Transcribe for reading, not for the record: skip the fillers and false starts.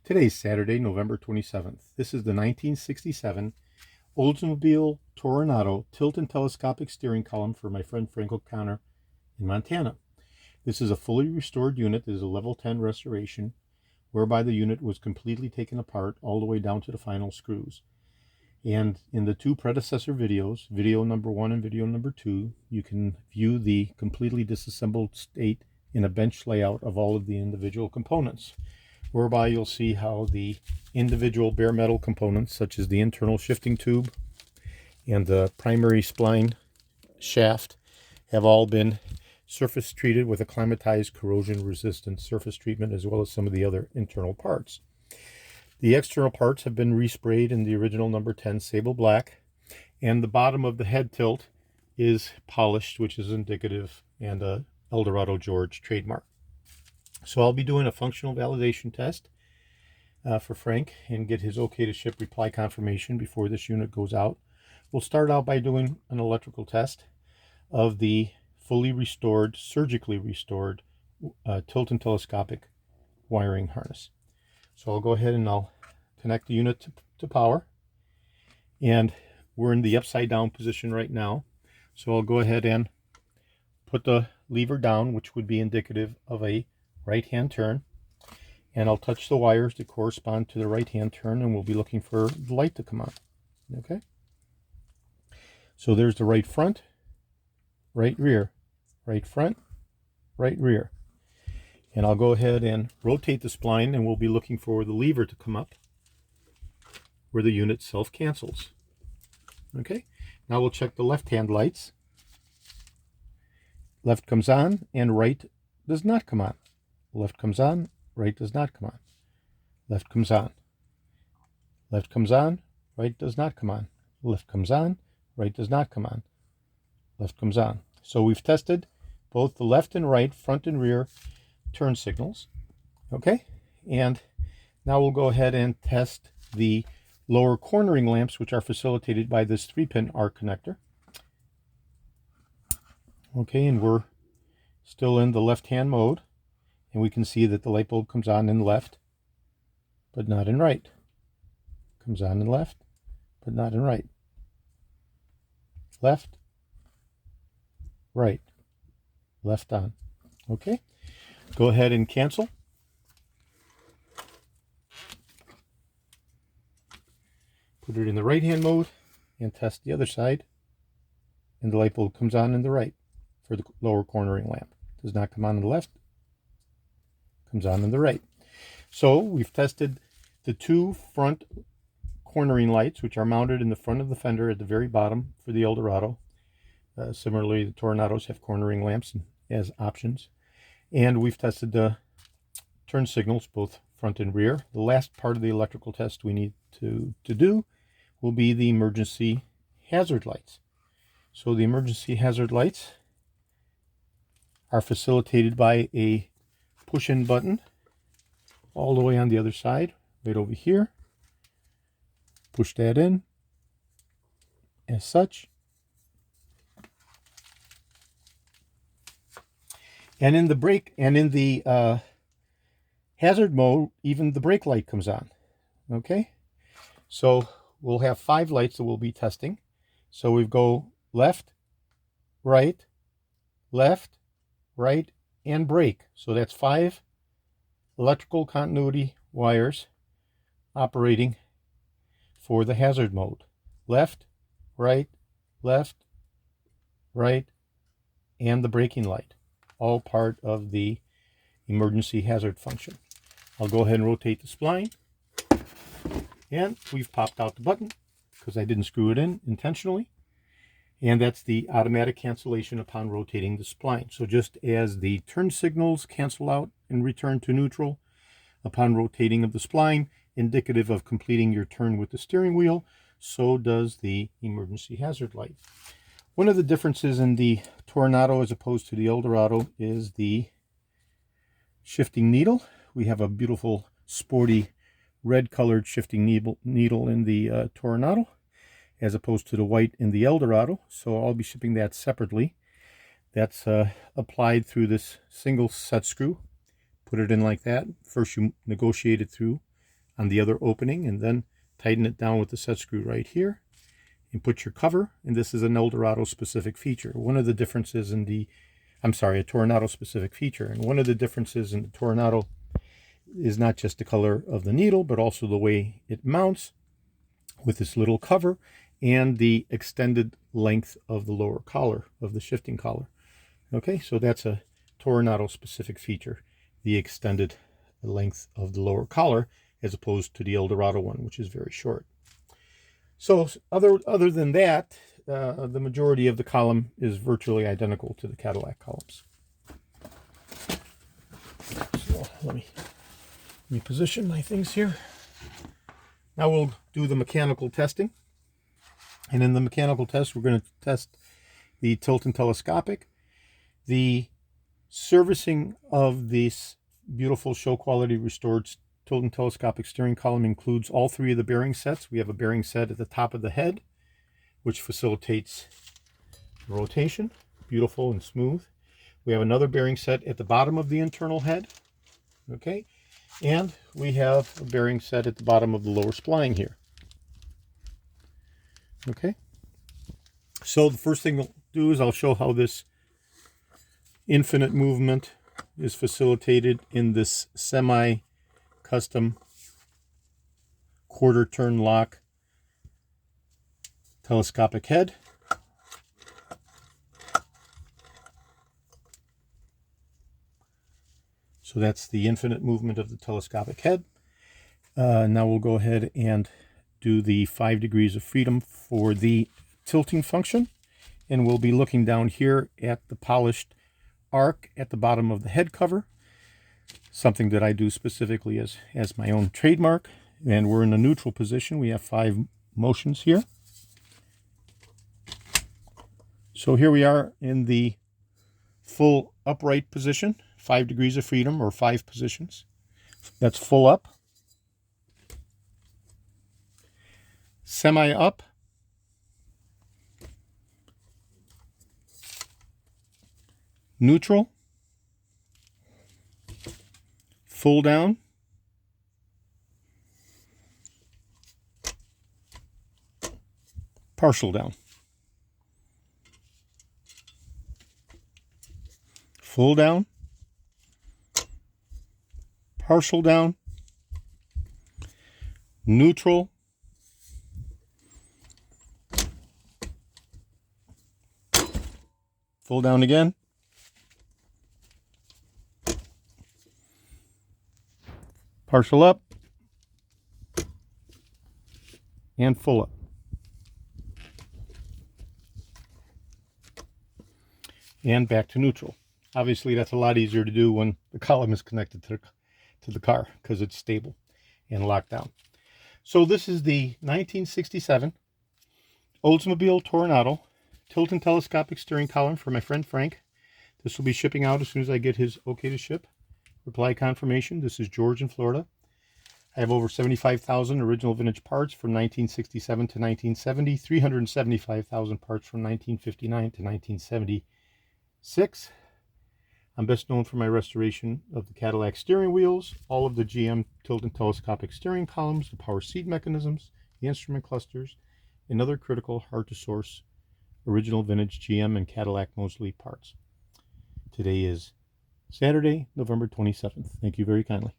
Today's Saturday, November 27th. This is the 1967 Oldsmobile Toronado tilt and telescopic steering column for my friend Frank O'Connor in Montana. This is a fully restored unit. This is a level 10 restoration, whereby the unit was completely taken apart all the way down to the final screws. And in the two predecessor videos, video number 1 and video number 2, you can view the completely disassembled state in a bench layout of all of the individual components, whereby you'll see how the individual bare metal components, such as the internal shifting tube and the primary spline shaft, have all been surface treated with acclimatized corrosion resistant surface treatment, as well as some of the other internal parts. The external parts have been resprayed in the original number 10 sable black, and the bottom of the head tilt is polished, which is indicative and a Eldorado George trademark. So I'll be doing a functional validation test for Frank and get his okay to ship reply confirmation before this unit goes out. We'll start out by doing an electrical test of the fully restored, surgically restored tilt and telescopic wiring harness. So I'll go ahead and I'll connect the unit to power, and we're in the upside down position right now. So I'll go ahead and put the lever down, which would be indicative of a right hand turn, and I'll touch the wires that correspond to the right hand turn, and we'll be looking for the light to come on. Okay, so there's the right front, right rear, right front, right rear. And I'll go ahead and rotate the spline, and we'll be looking for the lever to come up where the unit self-cancels. Okay, now we'll check the left-hand lights. Left comes on and right does not come on. Left comes on, right does not come on. Left comes on. Left comes on, right does not come on. Left comes on, right does not come on. Left comes on. So we've tested both the left and right, front and rear turn signals. Okay, and now we'll go ahead and test the lower cornering lamps, which are facilitated by this 3-pin arc connector. Okay, and we're still in the left-hand mode, and we can see that the light bulb comes on in left, but not in right. Comes on in left, but not in right. Left, right, left on. Okay, go ahead and cancel. Put it in the right-hand mode and test the other side, and the light bulb comes on in the right for the lower cornering lamp. Does not come on in the left, comes on in the right. So we've tested the two front cornering lights, which are mounted in the front of the fender at the very bottom for the Eldorado. Similarly, the Toranados have cornering lamps as options. And we've tested the turn signals, both front and rear. The last part of the electrical test we need to do will be the emergency hazard lights. So the emergency hazard lights are facilitated by a push-in button all the way on the other side, right over here. Push that in as such. And in the brake and in the hazard mode, even the brake light comes on. Okay, so we'll have 5 lights that we'll be testing. So we go left, right, and brake. So that's 5 electrical continuity wires operating for the hazard mode. Left, right, and the braking light. All part of the emergency hazard function. I'll go ahead and rotate the spline, and we've popped out the button because I didn't screw it in intentionally, and that's the automatic cancellation upon rotating the spline. So just as the turn signals cancel out and return to neutral upon rotating of the spline, indicative of completing your turn with the steering wheel, so does the emergency hazard light. One of the differences in the Toronado as opposed to the Eldorado is the shifting needle. We have a beautiful sporty red colored shifting needle in the Toronado as opposed to the white in the Eldorado. So I'll be shipping that separately. That's applied through this single set screw. Put it in like that. First you negotiate it through on the other opening, and then tighten it down with the set screw right here, and put your cover. And this is an Eldorado specific feature. One of the differences in the, a Toronado specific feature. And one of the differences in the Toronado is not just the color of the needle, but also the way it mounts with this little cover and the extended length of the lower collar, of the shifting collar. Okay, so that's a Toronado specific feature, the extended length of the lower collar, as opposed to the Eldorado one, which is very short. So other than that, the majority of the column is virtually identical to the Cadillac columns. So let me position my things here. Now we'll do the mechanical testing. And in the mechanical test, we're going to test the tilt and telescopic. The servicing of this beautiful show quality restored tilt and telescopic steering column includes all three of the bearing sets. We have a bearing set at the top of the head, which facilitates rotation, beautiful and smooth. We have another bearing set at the bottom of the internal head. Okay. And we have a bearing set at the bottom of the lower spline here. Okay. So the first thing we'll do is I'll show how this infinite movement is facilitated in this semi-custom quarter turn lock telescopic head. So that's the infinite movement of the telescopic head. Now we'll go ahead and do the 5 degrees of freedom for the tilting function. And we'll be looking down here at the polished arc at the bottom of the head cover, something that I do specifically as my own trademark. And we're in a neutral position. We have 5 motions here. So here we are in the full upright position, 5 degrees of freedom, or 5 positions. That's full up, semi up, neutral, full down, partial down, full down, partial down, neutral, full down again, partial up, and full up. And back to neutral. Obviously, that's a lot easier to do when the column is connected to the car, because it's stable and locked down. So this is the 1967 Oldsmobile Toronado tilt and telescopic steering column for my friend Frank. This will be shipping out as soon as I get his okay to ship. Reply confirmation. This is George in Florida. I have over 75,000 original vintage parts from 1967 to 1970, 375,000 parts from 1959 to 1976. I'm best known for my restoration of the Cadillac steering wheels, all of the GM tilt and telescopic steering columns, the power seat mechanisms, the instrument clusters, and other critical, hard-to-source original vintage GM and Cadillac Moseley parts. Today is Saturday, November 27th. Thank you very kindly.